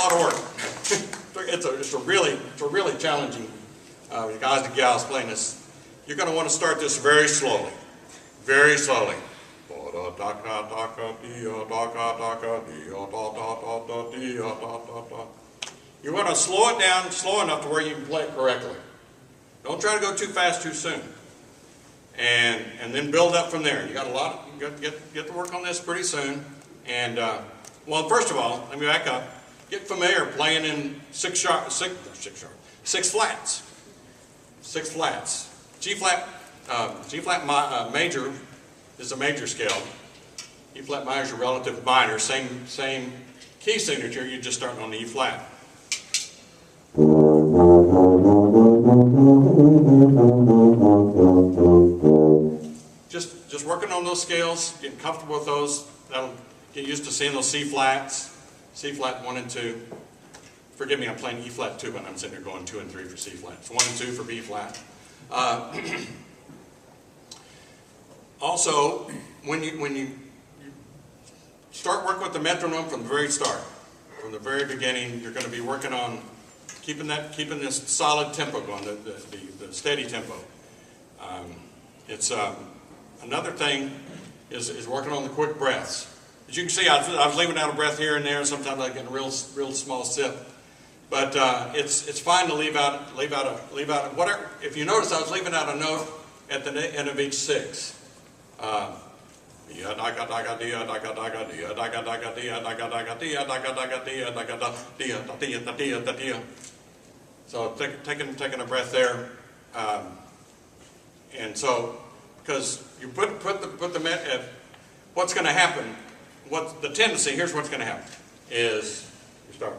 lot of work. it's a really challenging, guys and gals playing this. You're going to want to start this very slowly. Very slowly. You want to slow it down slow enough to where you can play it correctly. Don't try to go too fast too soon. And then build up from there. You got a lot. You got to get to work on this pretty soon. And well, first of all, let me back up. Get familiar playing in six flats. Six flats. G flat major is a major scale. E flat minor is a relative minor. Same key signature. You're just starting on the E flat. Just working on those scales, getting comfortable with those. That'll get used to seeing those C flats, C flat 1 and 2. Forgive me, I'm playing E flat tuba, and I'm sitting there going 2 and 3 for C flat. It's 1 and 2 for B flat. Also, when you start working with the metronome from the very start, from the very beginning, you're going to be working on keeping this solid tempo going, the steady tempo. Another thing is working on the quick breaths. As you can see, I was leaving out a breath here and there. Sometimes I get a real small sip, but it's fine to leave out whatever. If you notice, I was leaving out a note at the end of each 6. So taking a breath there, and so because you put the what's going to happen? What the tendency? Here's what's going to happen: is you start.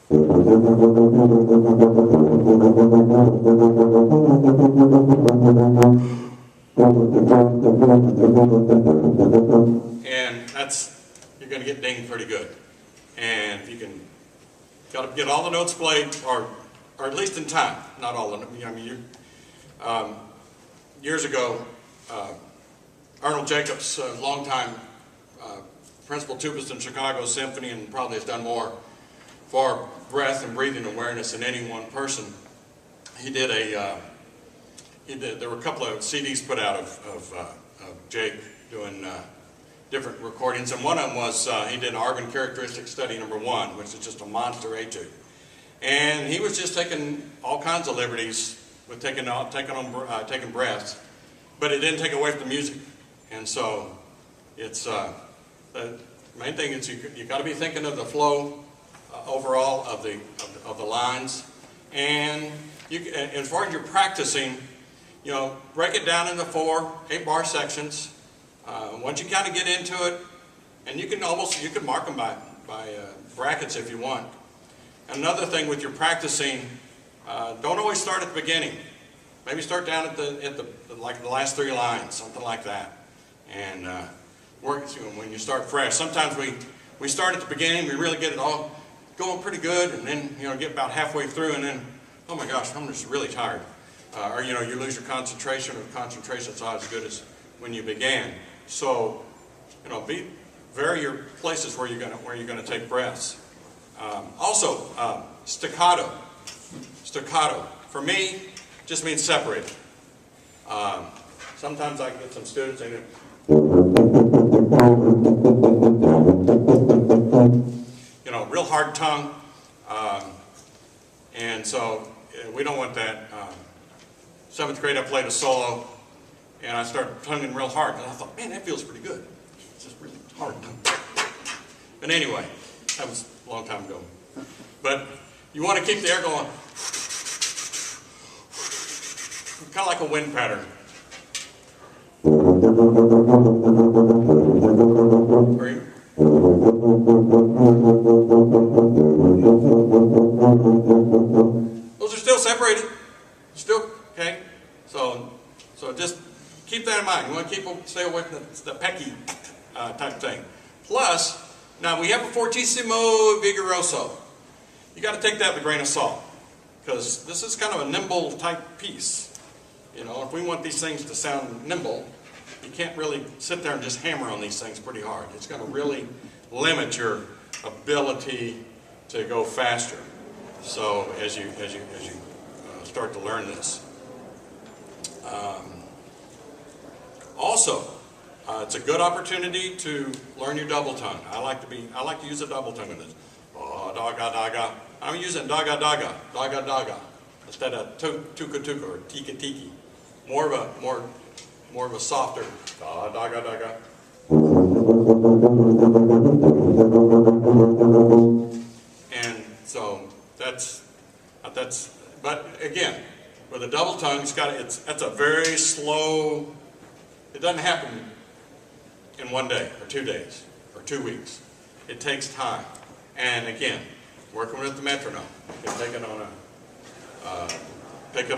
And you're going to get dinged pretty good. And if you can, got to get all the notes played, or at least in time. Not all of them. I mean, years ago, Arnold Jacobs, a longtime principal tubist in Chicago Symphony, and probably has done more for breath and breathing awareness than any one person. There were a couple of CDs put out of Jake doing different recordings, and one of them was he did Argon Characteristic Study number 1, which is just a monster etude. And he was just taking all kinds of liberties with taking breaths, but it didn't take away from the music. And so it's the main thing is you got to be thinking of the flow overall of the lines, and as far as you're practicing, break it down into 4 8-bar sections. Once you kind of get into it, and you can mark them by brackets if you want. Another thing with your practicing, don't always start at the beginning. Maybe start down at the last 3 lines, something like that, and work when you start fresh. Sometimes we start at the beginning, we really get it all going pretty good, and then get about halfway through, and then oh my gosh, I'm just really tired, or you lose your concentration, or the concentration's not as good as when you began. So vary your places where you're gonna take breaths. Also, staccato. Staccato for me just means separated. Sometimes I get some students and real hard tongue, and so we don't want that. 7th grade, I played a solo, and I started tonguing real hard, and I thought, man, that feels pretty good. It's just really hard tongue. But anyway, that was a long time ago. But you want to keep the air going, kind of like a wind pattern. Those are still separated. Still, okay? So just keep that in mind. You want to stay away from the pecky type thing. Plus, now we have a fortissimo vigoroso. You got to take that with a grain of salt, because this is kind of a nimble type piece. If we want these things to sound nimble, you can't really sit there and just hammer on these things pretty hard. It's going to really limit your ability to go faster. So as you start to learn this. Also, it's a good opportunity to learn your double tongue. I like to use a double tongue in this. Daga daga. I'm using daga daga, daga daga, instead of tuka tuka or tika tiki. More of a softer daga daga. And so that's. But again, with a double tongue, that's a very slow. It doesn't happen in 1 day or 2 days or 2 weeks. It takes time. And again, working with the metronome, you can take it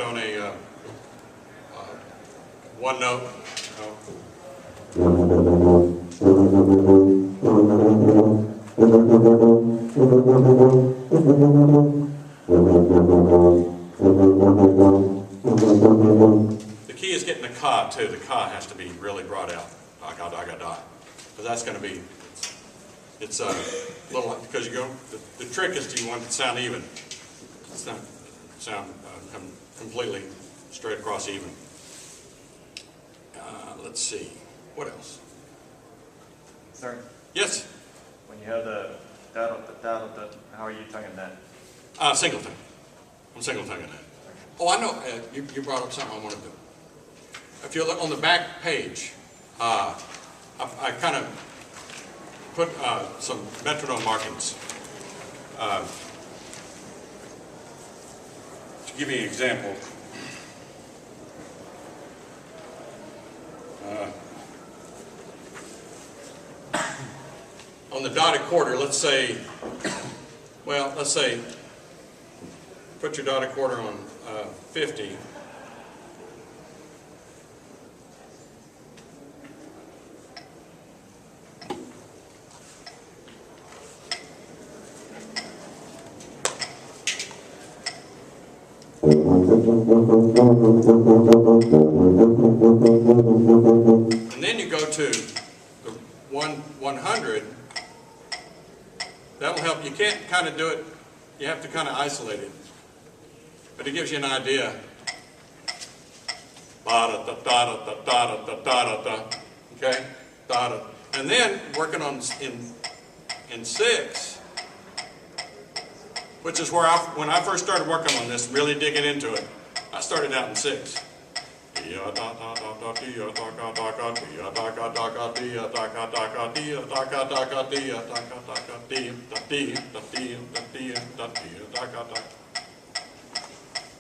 on a one note. The key is getting the ka too. The ka has to be really brought out. Da ga da ga da. Because that's going to be. It's a little, because the trick is you want it to sound even. It's not sound completely straight across even. Let's see, what else? Sir? Yes? When you have the da how are you tonguing that? Single tongue. I'm single tonguing that. Oh, I know, you brought up something I want to do. If you look on the back page, I kind of put some metronome markings. To give you an example, on the dotted quarter, let's say, put your dotted quarter on 50. And then you go to the 100. That'll help. You can't kind of do it. You have to kind of isolate it. But it gives you an idea. Okay? And then working on in 6, which is where when I first started working on this, really digging into it, I started out in 6.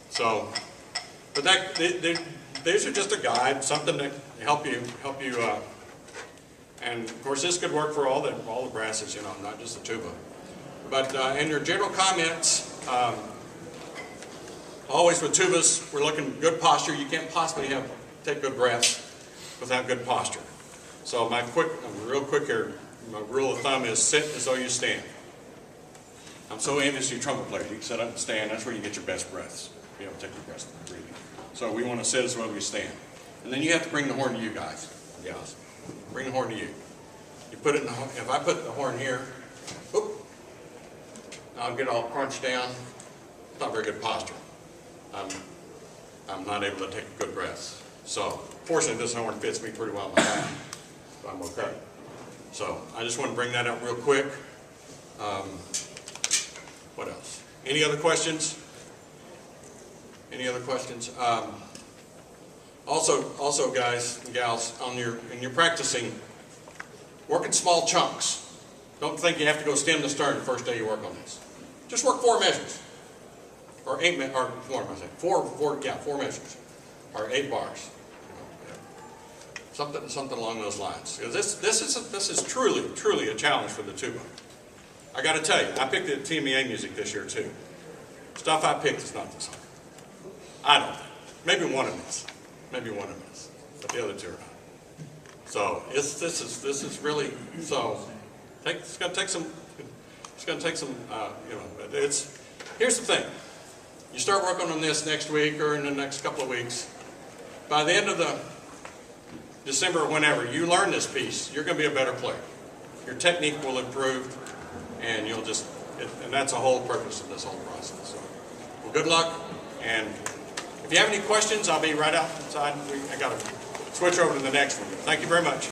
So, but these are just a guide, something to help you. And of course, this could work for all the brasses, you know, not just the tuba. But in your general comments. Always with tubas, we're looking good posture. You can't possibly take good breaths without good posture. So real quick here, my rule of thumb is sit as though you stand. I'm so envious of you trumpet players. You can sit up and stand. That's where you get your best breaths. Be able to take your breaths breathing. So we want to sit as though we stand. And then you have to bring the horn to you guys, gals. Bring the horn to you. You put it in if I put the horn here, whoop, I'll get all crunched down. It's not very good posture. I'm not able to take good breaths. So, fortunately, this horn fits me pretty well in my back, so I'm okay. So, I just want to bring that up real quick. What else? Any other questions? Any other questions? Also, guys and gals, in your practicing, work in small chunks. Don't think you have to go stem to stern the first day you work on this. Just work 4 measures. Or 8 or 4 measures, or 8 bars, something along those lines. This is truly a challenge for the tuba. I got to tell you, I picked the TMEA music this year too. Stuff I picked is not this hard. I don't think. Maybe one of these, but the other 2 are not. So this is really so. It's going to take some. Here's the thing. You start working on this next week or in the next couple of weeks. By the end of the December or whenever you learn this piece, you're going to be a better player. Your technique will improve, and you'll just And that's the whole purpose of this whole process. So, well, good luck. And if you have any questions, I'll be right outside. I got to switch over to the next one. Thank you very much.